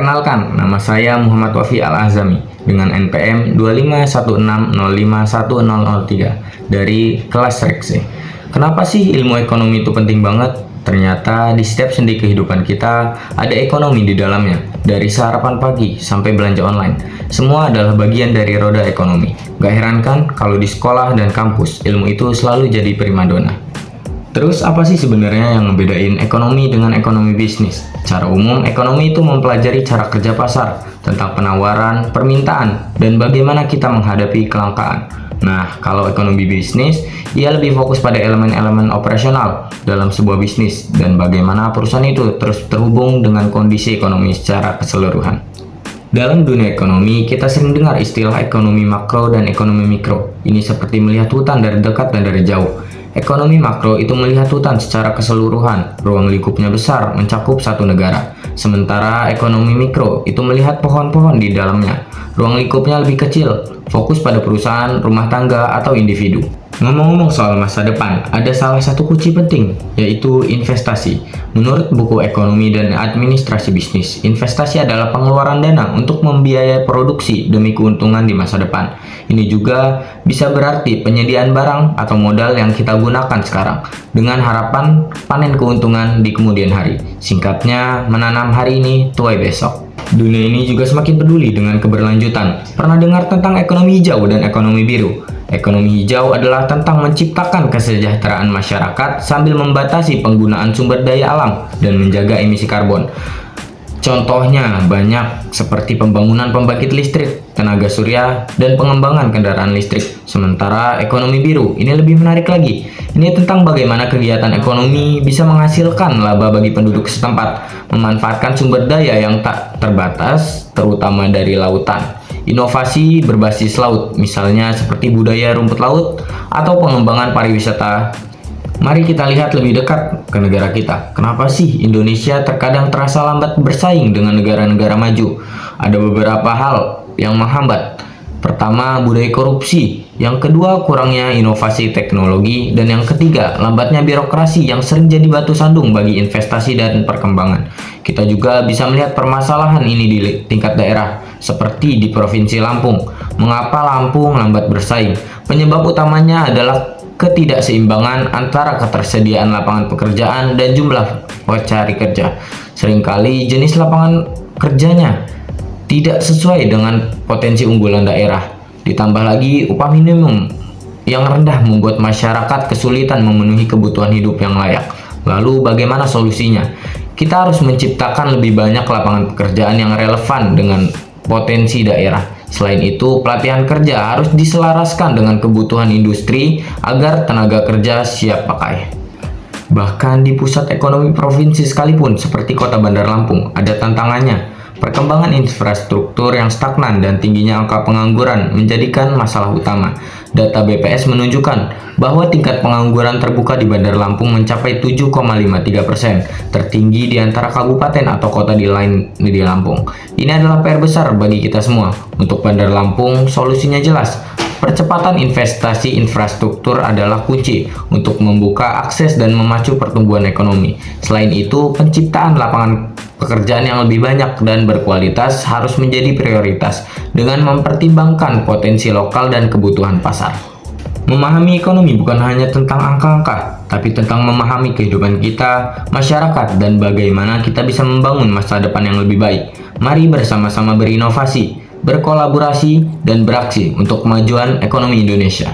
Perkenalkan, nama saya Muhammad Wafi Al-Azami dengan NPM 25160510003 dari kelas Rekse. Kenapa sih ilmu ekonomi itu penting banget? Ternyata di setiap sendi kehidupan kita ada ekonomi di dalamnya. Dari sarapan pagi sampai belanja online, semua adalah bagian dari roda ekonomi. Gak heran kan kalau di sekolah dan kampus ilmu itu selalu jadi primadona. Terus apa sih sebenarnya yang ngebedain ekonomi dengan ekonomi bisnis? Secara umum, ekonomi itu mempelajari cara kerja pasar, tentang penawaran, permintaan, dan bagaimana kita menghadapi kelangkaan. Nah, kalau ekonomi bisnis, ia lebih fokus pada elemen-elemen operasional dalam sebuah bisnis dan bagaimana perusahaan itu terus terhubung dengan kondisi ekonomi secara keseluruhan. Dalam dunia ekonomi, kita sering dengar istilah ekonomi makro dan ekonomi mikro. Ini seperti melihat hutan dari dekat dan dari jauh. Ekonomi makro itu melihat hutan secara keseluruhan, ruang lingkupnya besar, mencakup satu negara. Sementara ekonomi mikro itu melihat pohon-pohon di dalamnya, ruang lingkupnya lebih kecil, fokus pada perusahaan, rumah tangga, atau individu. Ngomong-ngomong soal masa depan, ada salah satu kunci penting, yaitu investasi. Menurut buku Ekonomi dan Administrasi Bisnis, investasi adalah pengeluaran dana untuk membiayai produksi demi keuntungan di masa depan. Ini juga bisa berarti penyediaan barang atau modal yang kita gunakan sekarang, dengan harapan panen keuntungan di kemudian hari. Singkatnya, menanam hari ini, tuai besok. Dunia ini juga semakin peduli dengan keberlanjutan. Pernah dengar tentang ekonomi hijau dan ekonomi biru? Ekonomi hijau adalah tentang menciptakan kesejahteraan masyarakat sambil membatasi penggunaan sumber daya alam dan menjaga emisi karbon. Contohnya banyak seperti pembangunan pembangkit listrik, tenaga surya, dan pengembangan kendaraan listrik. Sementara ekonomi biru ini lebih menarik lagi. Ini tentang bagaimana kegiatan ekonomi bisa menghasilkan laba bagi penduduk setempat, memanfaatkan sumber daya yang tak terbatas, terutama dari lautan. Inovasi berbasis laut, misalnya seperti budaya rumput laut atau pengembangan pariwisata. Mari kita lihat lebih dekat ke negara kita. Kenapa sih Indonesia terkadang terasa lambat bersaing dengan negara-negara maju? Ada beberapa hal yang menghambat. Pertama, budaya korupsi. Yang kedua, kurangnya inovasi teknologi. Dan yang ketiga, lambatnya birokrasi yang sering jadi batu sandung bagi investasi dan perkembangan. Kita juga bisa melihat permasalahan ini di tingkat daerah, seperti di Provinsi Lampung. Mengapa Lampung lambat bersaing? Penyebab utamanya adalah ketidakseimbangan antara ketersediaan lapangan pekerjaan dan jumlah pencari kerja. Seringkali jenis lapangan kerjanya tidak sesuai dengan potensi unggulan daerah. Ditambah lagi upah minimum yang rendah membuat masyarakat kesulitan memenuhi kebutuhan hidup yang layak. Lalu bagaimana solusinya? Kita harus menciptakan lebih banyak lapangan pekerjaan yang relevan dengan potensi daerah. Selain itu, pelatihan kerja harus diselaraskan dengan kebutuhan industri agar tenaga kerja siap pakai. Bahkan di pusat ekonomi provinsi sekalipun, seperti Kota Bandar Lampung, ada tantangannya. Perkembangan infrastruktur yang stagnan dan tingginya angka pengangguran menjadikan masalah utama. Data BPS menunjukkan bahwa tingkat pengangguran terbuka di Bandar Lampung mencapai 7,53%, tertinggi di antara kabupaten atau kota di Lampung. Ini adalah PR besar bagi kita semua. Untuk Bandar Lampung, solusinya jelas. Percepatan investasi infrastruktur adalah kunci untuk membuka akses dan memacu pertumbuhan ekonomi. Selain itu, penciptaan lapangan pekerjaan yang lebih banyak dan berkualitas harus menjadi prioritas dengan mempertimbangkan potensi lokal dan kebutuhan pasar. Memahami ekonomi bukan hanya tentang angka-angka, tapi tentang memahami kehidupan kita, masyarakat, dan bagaimana kita bisa membangun masa depan yang lebih baik. Mari bersama-sama berinovasi, berkolaborasi, dan beraksi untuk kemajuan ekonomi Indonesia.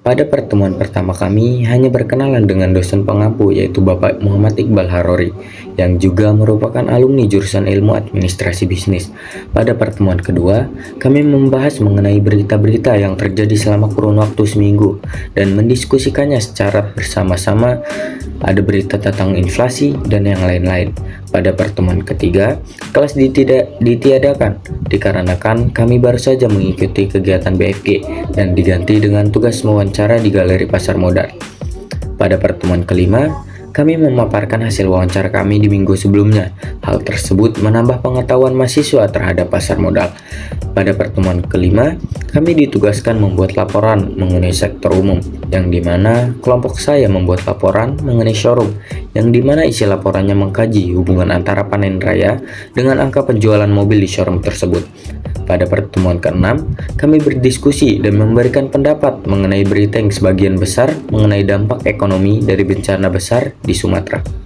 Pada pertemuan pertama kami hanya berkenalan dengan dosen pengampu yaitu Bapak Muhammad Iqbal Harori yang juga merupakan alumni jurusan ilmu administrasi bisnis. Pada pertemuan kedua, kami membahas mengenai berita-berita yang terjadi selama kurun waktu seminggu dan mendiskusikannya secara bersama-sama. Ada berita tentang inflasi dan yang lain-lain. Pada pertemuan ketiga, kelas ditiadakan dikarenakan kami baru saja mengikuti kegiatan BFG dan diganti dengan tugas wawancara di Galeri Pasar Modal. Pada pertemuan kelima, kami memaparkan hasil wawancara kami di minggu sebelumnya. Hal tersebut menambah pengetahuan mahasiswa terhadap pasar modal. Pada pertemuan kelima, kami ditugaskan membuat laporan mengenai sektor umum, yang dimana kelompok saya membuat laporan mengenai showroom, yang dimana isi laporannya mengkaji hubungan antara panen raya dengan angka penjualan mobil di showroom tersebut. Pada pertemuan ke-6, kami berdiskusi dan memberikan pendapat mengenai berita yang sebagian besar mengenai dampak ekonomi dari bencana besar di Sumatera.